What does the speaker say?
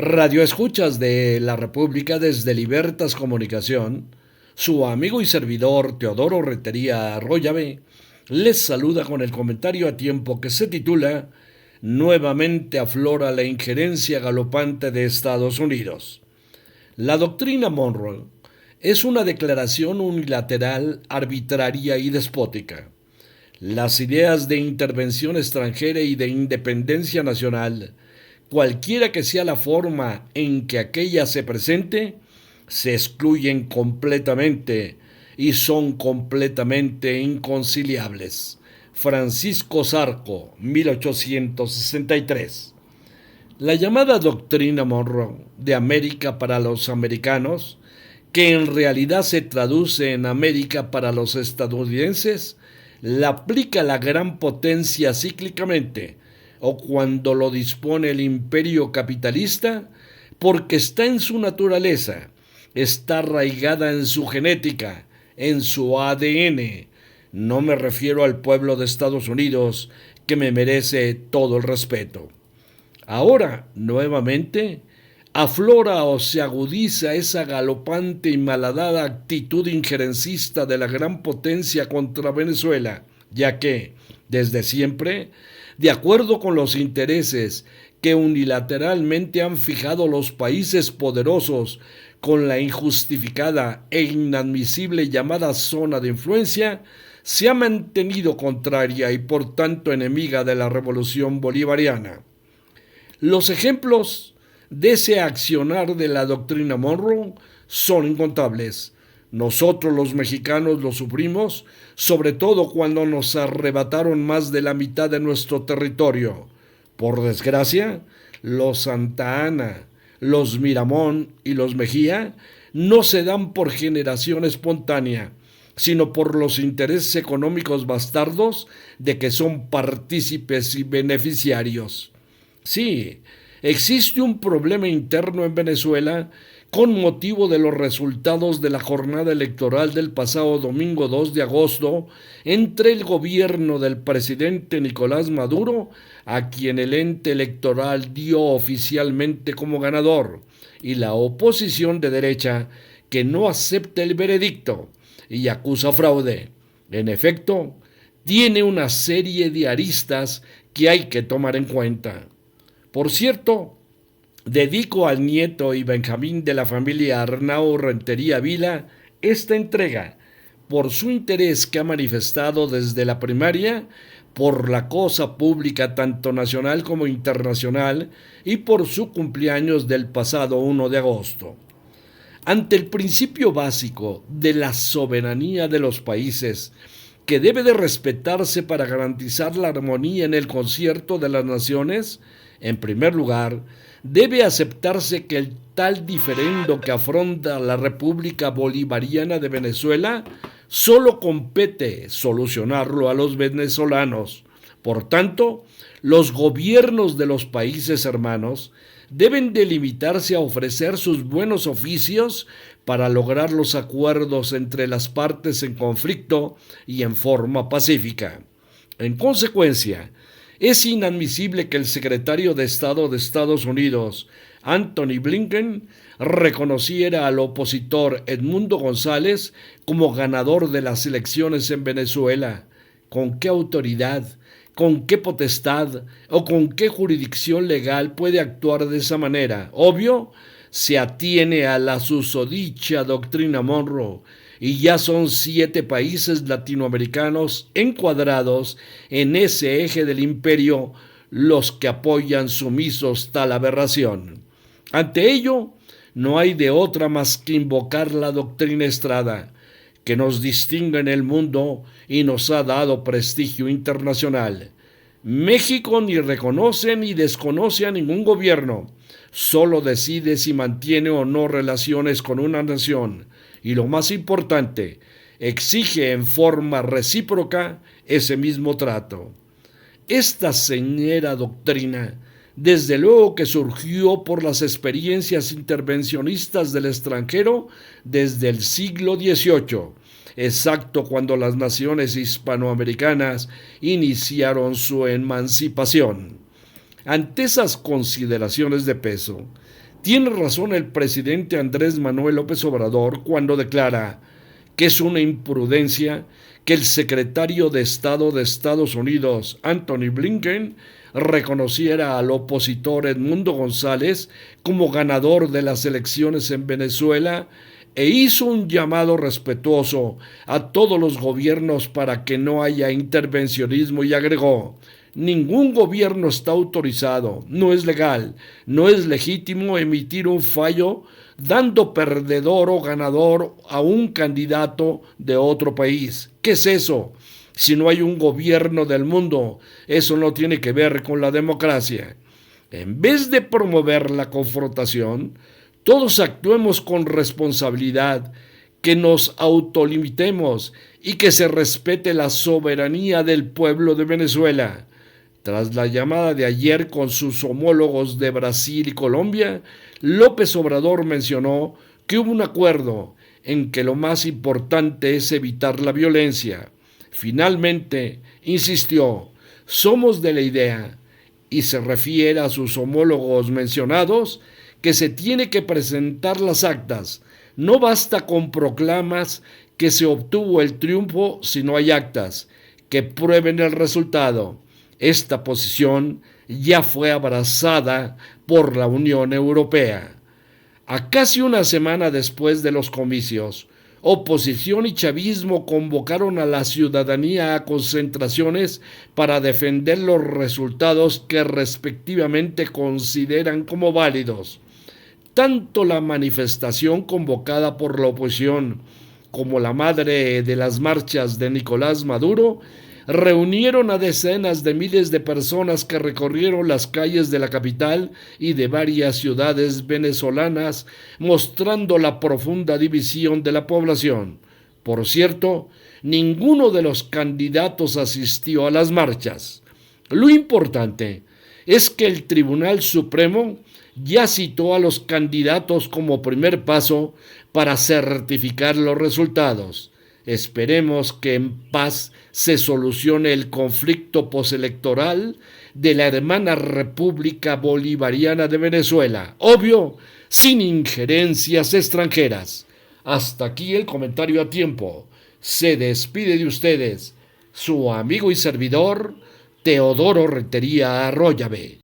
Radio Escuchas de la República desde Libertas Comunicación, su amigo y servidor Teodoro Rentería Arroyave les saluda con el comentario a tiempo que se titula Nuevamente aflora la injerencia galopante de Estados Unidos. La doctrina Monroe es una declaración unilateral, arbitraria y despótica. Las ideas de intervención extranjera y de independencia nacional, cualquiera que sea la forma en que aquella se presente, se excluyen completamente y son completamente inconciliables. Francisco Zarco, 1863. La llamada doctrina Monroe de América para los americanos, que en realidad se traduce en América para los estadounidenses, la aplica la gran potencia cíclicamente, o cuando lo dispone el imperio capitalista, porque está en su naturaleza, está arraigada en su genética, en su ADN. No me refiero al pueblo de Estados Unidos, que me merece todo el respeto. Ahora, nuevamente, aflora o se agudiza esa galopante y malhadada actitud injerencista de la gran potencia contra Venezuela, ya que, desde siempre, de acuerdo con los intereses que unilateralmente han fijado los países poderosos con la injustificada e inadmisible llamada zona de influencia, se ha mantenido contraria y por tanto enemiga de la revolución bolivariana. Los ejemplos de ese accionar de la doctrina Monroe son incontables. Nosotros los mexicanos lo sufrimos, sobre todo cuando nos arrebataron más de la mitad de nuestro territorio. Por desgracia, los Santa Anna, los Miramón y los Mejía no se dan por generación espontánea, sino por los intereses económicos bastardos de que son partícipes y beneficiarios. Sí, existe un problema interno en Venezuela con motivo de los resultados de la jornada electoral del pasado domingo 2 de agosto entre el gobierno del presidente Nicolás Maduro, a quien el ente electoral dio oficialmente como ganador, y la oposición de derecha, que no acepta el veredicto y acusa fraude. En efecto, tiene una serie de aristas que hay que tomar en cuenta. Por cierto, dedico al nieto y Benjamín de la familia Arnau Rentería Vila esta entrega por su interés que ha manifestado desde la primaria por la cosa pública tanto nacional como internacional y por su cumpleaños del pasado 1 de agosto. Ante el principio básico de la soberanía de los países, que debe de respetarse para garantizar la armonía en el concierto de las naciones, en primer lugar, debe aceptarse que el tal diferendo que afronta la República Bolivariana de Venezuela solo compete solucionarlo a los venezolanos. Por tanto, los gobiernos de los países hermanos deben delimitarse a ofrecer sus buenos oficios para lograr los acuerdos entre las partes en conflicto y en forma pacífica. En consecuencia, es inadmisible que el secretario de Estado de Estados Unidos, Anthony Blinken, reconociera al opositor Edmundo González como ganador de las elecciones en Venezuela. ¿Con qué autoridad, con qué potestad o con qué jurisdicción legal puede actuar de esa manera? Obvio, se atiene a la susodicha doctrina Monroe, y ya son 7 países latinoamericanos encuadrados en ese eje del imperio los que apoyan sumisos tal aberración. Ante ello, no hay de otra más que invocar la doctrina Estrada, que nos distingue en el mundo y nos ha dado prestigio internacional. México ni reconoce ni desconoce a ningún gobierno, solo decide si mantiene o no relaciones con una nación, y lo más importante, exige en forma recíproca ese mismo trato. Esta señera doctrina, desde luego que surgió por las experiencias intervencionistas del extranjero desde el siglo XVIII, exacto cuando las naciones hispanoamericanas iniciaron su emancipación. Ante esas consideraciones de peso, Tiene razón el presidente Andrés Manuel López Obrador cuando declara que es una imprudencia que el secretario de Estado de Estados Unidos, Anthony Blinken, reconociera al opositor Edmundo González como ganador de las elecciones en Venezuela e hizo un llamado respetuoso a todos los gobiernos para que no haya intervencionismo y agregó: ningún gobierno está autorizado, no es legal, no es legítimo emitir un fallo dando perdedor o ganador a un candidato de otro país. ¿Qué es eso? Si no hay un gobierno del mundo, eso no tiene que ver con la democracia. En vez de promover la confrontación, todos actuemos con responsabilidad, que nos autolimitemos y que se respete la soberanía del pueblo de Venezuela. Tras la llamada de ayer con sus homólogos de Brasil y Colombia, López Obrador mencionó que hubo un acuerdo en que lo más importante es evitar la violencia. Finalmente, insistió, somos de la idea, y se refiere a sus homólogos mencionados, que se tiene que presentar las actas. No basta con proclamas que se obtuvo el triunfo si no hay actas que prueben el resultado. Esta posición ya fue abrazada por la Unión Europea. A casi una semana después de los comicios, oposición y chavismo convocaron a la ciudadanía a concentraciones para defender los resultados que respectivamente consideran como válidos. Tanto la manifestación convocada por la oposición como la madre de las marchas de Nicolás Maduro reunieron a decenas de miles de personas que recorrieron las calles de la capital y de varias ciudades venezolanas, mostrando la profunda división de la población. Por cierto, ninguno de los candidatos asistió a las marchas. Lo importante es que el Tribunal Supremo ya citó a los candidatos como primer paso para certificar los resultados. Esperemos que en paz se solucione el conflicto postelectoral de la hermana República Bolivariana de Venezuela. Obvio, sin injerencias extranjeras. Hasta aquí el comentario a tiempo. Se despide de ustedes su amigo y servidor Teodoro Rentería Arroyave.